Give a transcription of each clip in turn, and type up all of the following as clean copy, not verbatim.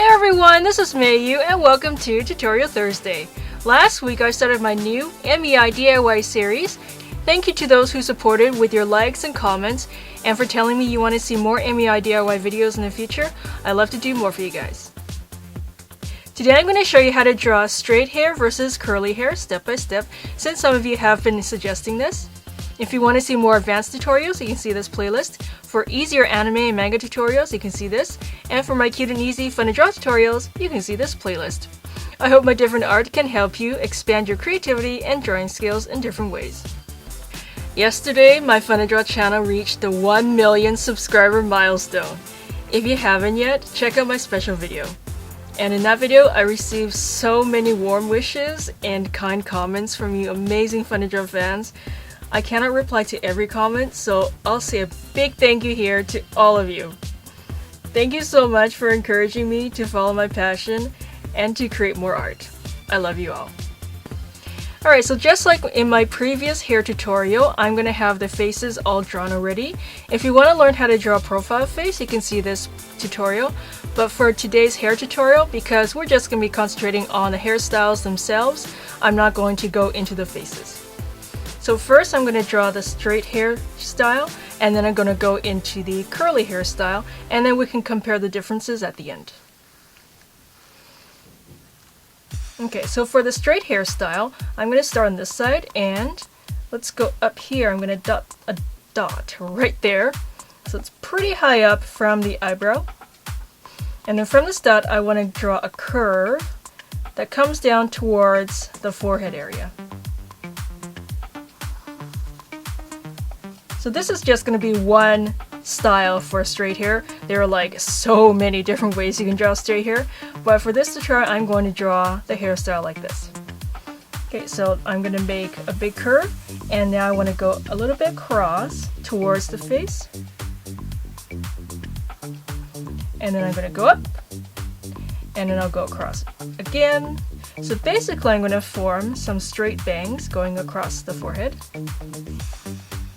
Hey everyone, this is Mei Yu and welcome to Tutorial Thursday. Last week I started my new MEI DIY series. Thank you to those who supported with your likes and comments and for telling me you want to see more MEI DIY videos in the future. I love to do more for you guys. Today I'm going to show you how to draw straight hair versus curly hair step by step, since some of you have been suggesting this. If you want to see more advanced tutorials, you can see this playlist. For easier anime and manga tutorials, you can see this. And for my cute and easy fun to draw tutorials, you can see this playlist. I hope my different art can help you expand your creativity and drawing skills in different ways. Yesterday, my Fun to Draw channel reached the 1 million subscriber milestone. If you haven't yet, check out my special video. And in that video, I received so many warm wishes and kind comments from you amazing Fun to Draw fans. I cannot reply to every comment, so I'll say a big thank you here to all of you. Thank you so much for encouraging me to follow my passion and to create more art. I love you all. Alright, so just like in my previous hair tutorial, I'm going to have the faces all drawn already. If you want to learn how to draw a profile face, you can see this tutorial. But for today's hair tutorial, because we're just going to be concentrating on the hairstyles themselves, I'm not going to go into the faces. So first I'm going to draw the straight hairstyle, and then I'm going to go into the curly hairstyle, and then we can compare the differences at the end. Okay, so for the straight hairstyle, I'm going to start on this side, and let's go up here. I'm going to dot a dot right there. So it's pretty high up from the eyebrow. And then from this dot, I want to draw a curve that comes down towards the forehead area. So this is just going to be one style for straight hair. There are like so many different ways you can draw straight hair, but for this tutorial I'm going to draw the hairstyle like this. Okay, so I'm going to make a big curve, and now I want to go a little bit across towards the face, and then I'm going to go up, and then I'll go across again. So basically I'm going to form some straight bangs going across the forehead.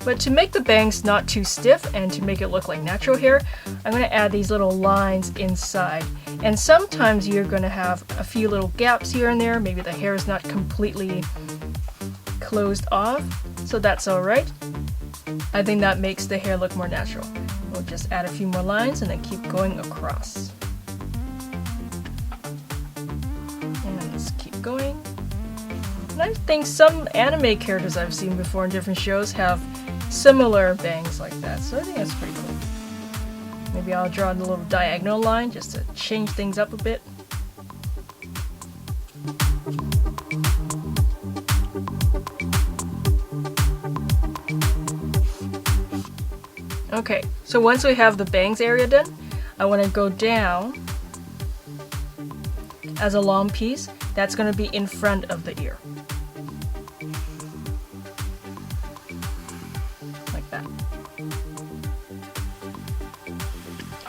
But to make the bangs not too stiff and to make it look like natural hair, I'm going to add these little lines inside. And sometimes you're going to have a few little gaps here and there. Maybe the hair is not completely closed off, so that's alright. I think that makes the hair look more natural. We'll just add a few more lines and then keep going across. And let's keep going. And I think some anime characters I've seen before in different shows have similar bangs like that, so I think that's pretty cool. Maybe I'll draw a little diagonal line just to change things up a bit. Okay, so once we have the bangs area done, I want to go down as a long piece that's going to be in front of the ear.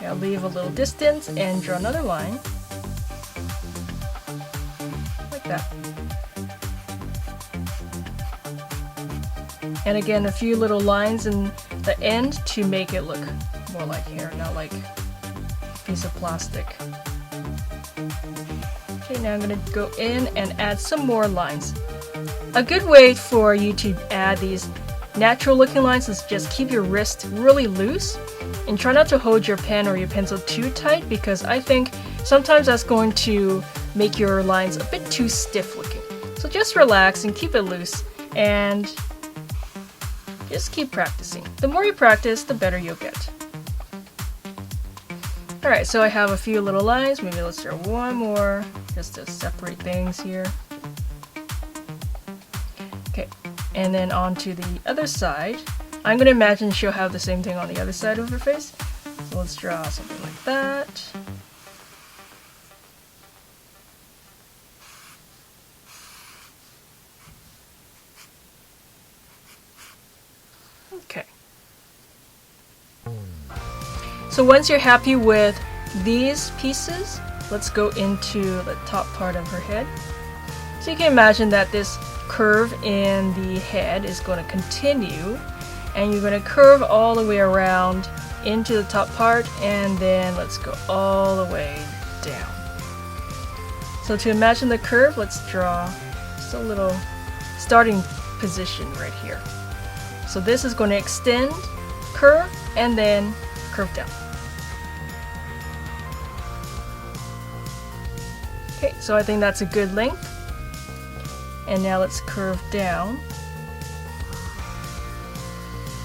I'll leave a little distance and draw another line, like that. And again, a few little lines in the end to make it look more like hair, not like a piece of plastic. Okay, now I'm going to go in and add some more lines. A good way for you to add these natural looking lines is just keep your wrist really loose and try not to hold your pen or your pencil too tight, because I think sometimes that's going to make your lines a bit too stiff looking. So just relax and keep it loose and just keep practicing. The more you practice, the better you'll get. Alright, so I have a few little lines. Maybe let's draw one more just to separate things here. Okay, and then on to the other side. I'm going to imagine she'll have the same thing on the other side of her face. So let's draw something like that. Okay. So once you're happy with these pieces, let's go into the top part of her head. So you can imagine that this curve in the head is going to continue, and you're going to curve all the way around into the top part, and then let's go all the way down. So to imagine the curve, let's draw just a little starting position right here. So this is going to extend, curve, and then curve down. Okay, so I think that's a good length. And now let's curve down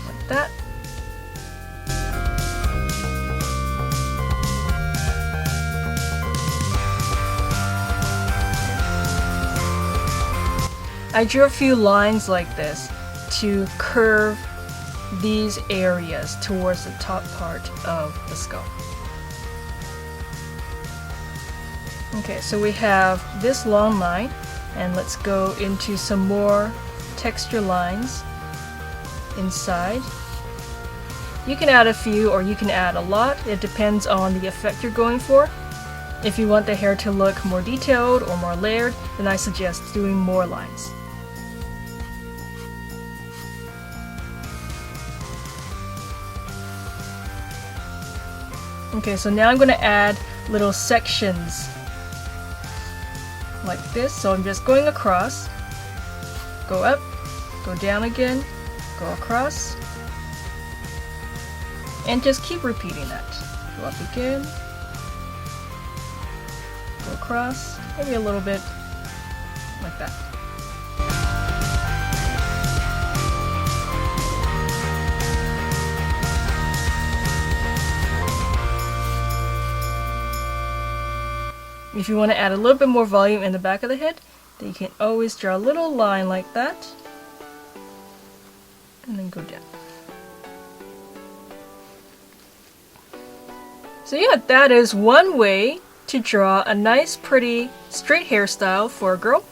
like that. I drew a few lines like this to curve these areas towards the top part of the skull. Okay, so we have this long line, and let's go into some more texture lines inside. You can add a few or you can add a lot. It depends on the effect you're going for. If you want the hair to look more detailed or more layered, then I suggest doing more lines. Okay, so now I'm going to add little sections like this. So I'm just going across, go up, go down again, go across, and just keep repeating that. Go up again, go across, maybe a little bit like that. If you want to add a little bit more volume in the back of the head, then you can always draw a little line like that and then go down. So yeah, that is one way to draw a nice pretty straight hairstyle for a girl.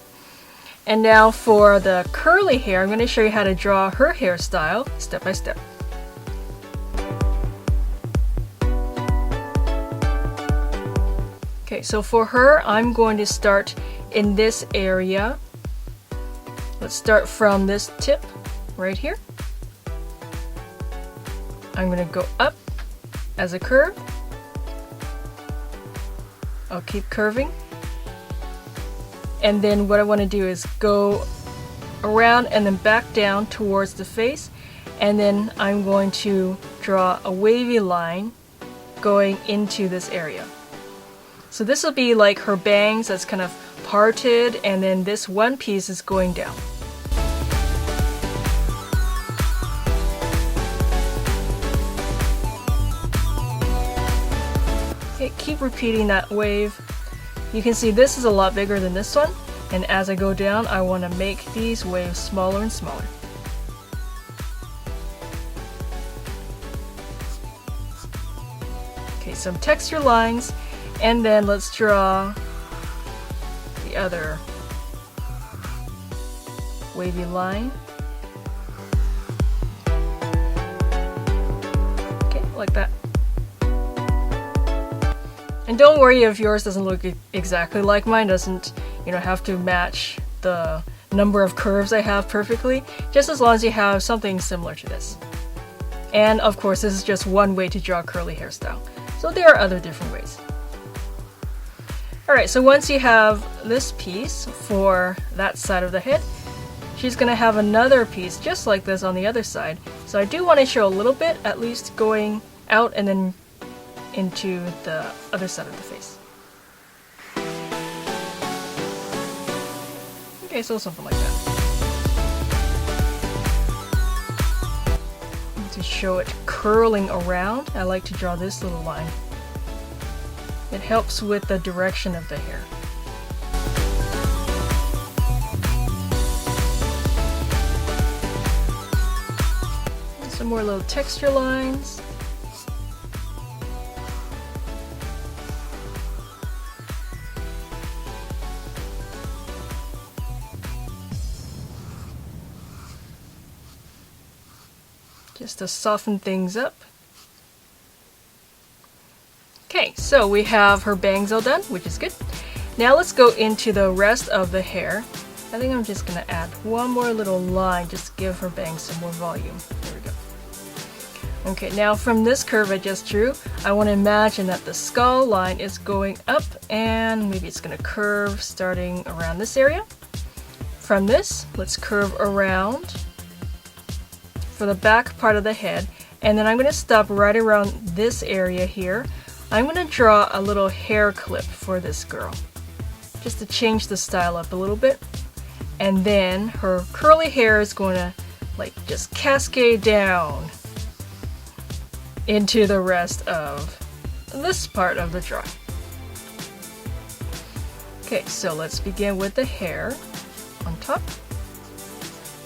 And now for the curly hair, I'm going to show you how to draw her hairstyle step by step. Okay, so for her, I'm going to start in this area. Let's start from this tip right here. I'm going to go up as a curve. I'll keep curving. And then what I want to do is go around and then back down towards the face. And then I'm going to draw a wavy line going into this area. So this will be like her bangs that's kind of parted, and then this one piece is going down. Okay, keep repeating that wave. You can see this is a lot bigger than this one, and as I go down, I want to make these waves smaller and smaller. Okay, some texture lines. And then let's draw the other wavy line. Okay, like that. And don't worry if yours doesn't look exactly like mine, doesn't, have to match the number of curves I have perfectly, just as long as you have something similar to this. And of course, this is just one way to draw a curly hairstyle. So there are other different ways. Alright, so once you have this piece for that side of the head, she's going to have another piece just like this on the other side. So I do want to show a little bit, at least going out and then into the other side of the face. Okay, so something like that. And to show it curling around, I like to draw this little line. It helps with the direction of the hair. And some more little texture lines. Just to soften things up. Okay, so we have her bangs all done, which is good. Now let's go into the rest of the hair. I think I'm just going to add one more little line just to give her bangs some more volume. There we go. Okay, now from this curve I just drew, I want to imagine that the skull line is going up and maybe it's going to curve starting around this area. From this, let's curve around for the back part of the head, and then I'm going to stop right around this area here. I'm going to draw a little hair clip for this girl, just to change the style up a little bit. And then her curly hair is going to like just cascade down into the rest of this part of the drawing. Okay, so let's begin with the hair on top.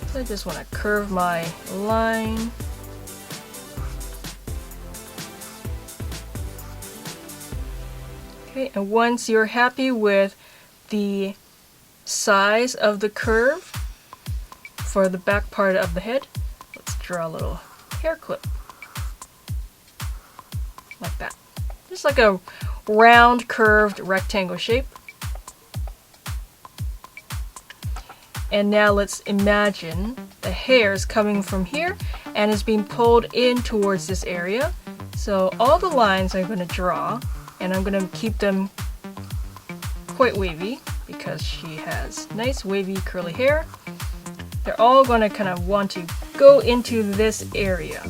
So I just want to curve my line. Okay, and once you're happy with the size of the curve for the back part of the head, let's draw a little hair clip. Like that. Just like a round curved rectangle shape. And now let's imagine the hair is coming from here and is being pulled in towards this area. So all the lines I'm going to draw, and I'm going to keep them quite wavy because she has nice wavy curly hair. They're all going to kind of want to go into this area.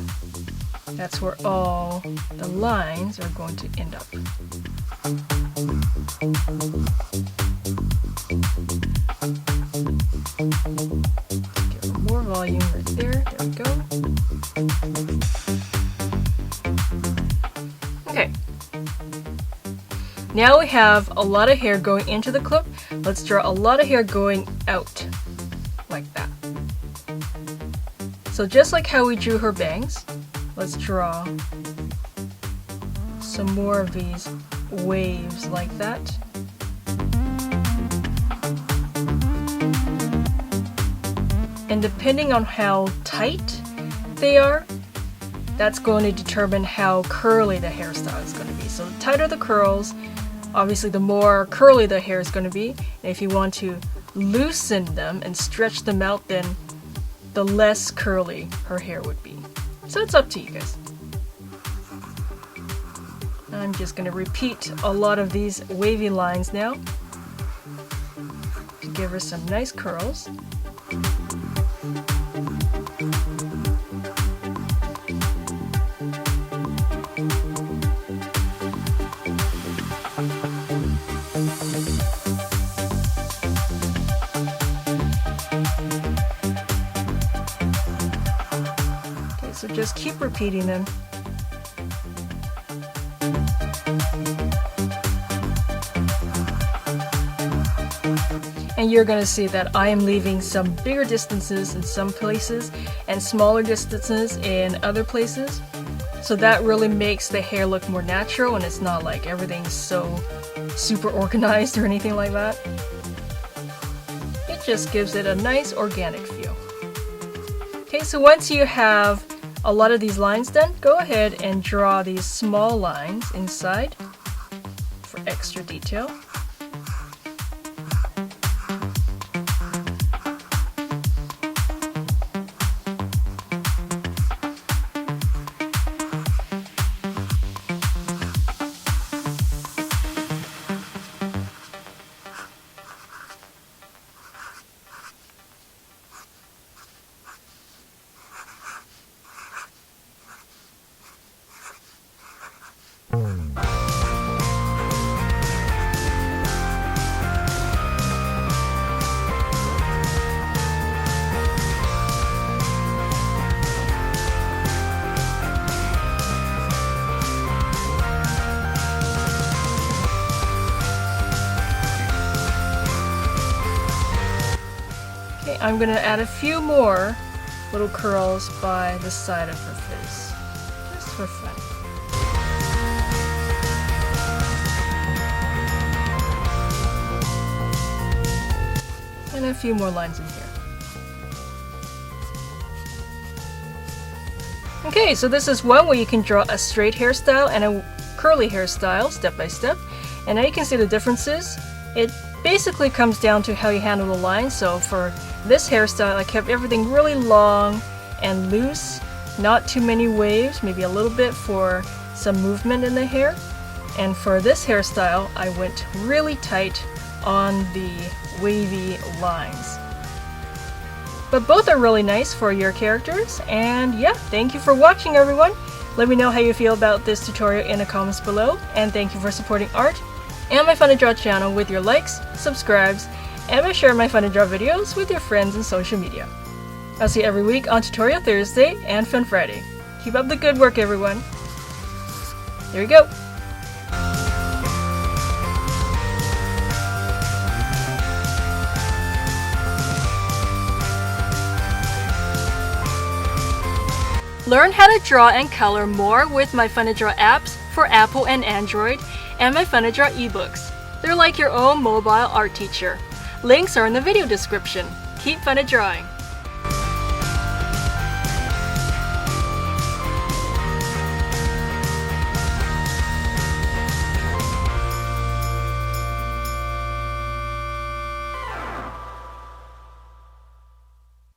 That's where all the lines are going to end up. Give her more volume right there. There we go. Okay. Now we have a lot of hair going into the clip. Let's draw a lot of hair going out. Like that. So just like how we drew her bangs, let's draw some more of these waves like that. And depending on how tight they are, that's going to determine how curly the hairstyle is going to be. So the tighter the curls, obviously the more curly the hair is going to be. And if you want to loosen them and stretch them out, then the less curly her hair would be. So it's up to you guys. I'm just going to repeat a lot of these wavy lines now to give her some nice curls. Okay, so just keep repeating them. And you're going to see that I am leaving some bigger distances in some places and smaller distances in other places. So that really makes the hair look more natural, and it's not like everything's so super organized or anything like that. It just gives it a nice organic feel. Okay, so once you have a lot of these lines done, go ahead and draw these small lines inside for extra detail. I'm going to add a few more little curls by the side of her face, just for fun. And a few more lines in here. Okay, so this is one where you can draw a straight hairstyle and a curly hairstyle step by step. And now you can see the differences. It basically comes down to how you handle the lines. So for this hairstyle, I kept everything really long and loose, Not too many waves, maybe a little bit for some movement in the hair. And for this hairstyle, I went really tight on the wavy lines. But both are really nice for your characters, and yeah, thank you for watching everyone! Let me know how you feel about this tutorial in the comments below, and thank you for supporting art and my Fun to Draw channel with your likes, subscribes, and by sharing my Fun to Draw videos with your friends on social media. I'll see you every week on Tutorial Thursday and Fun Friday. Keep up the good work everyone! Here we go! Learn how to draw and color more with my Fun to Draw apps for Apple and Android, and my Fun to Draw eBooks. They're like your own mobile art teacher. Links are in the video description. Keep fun to drawing!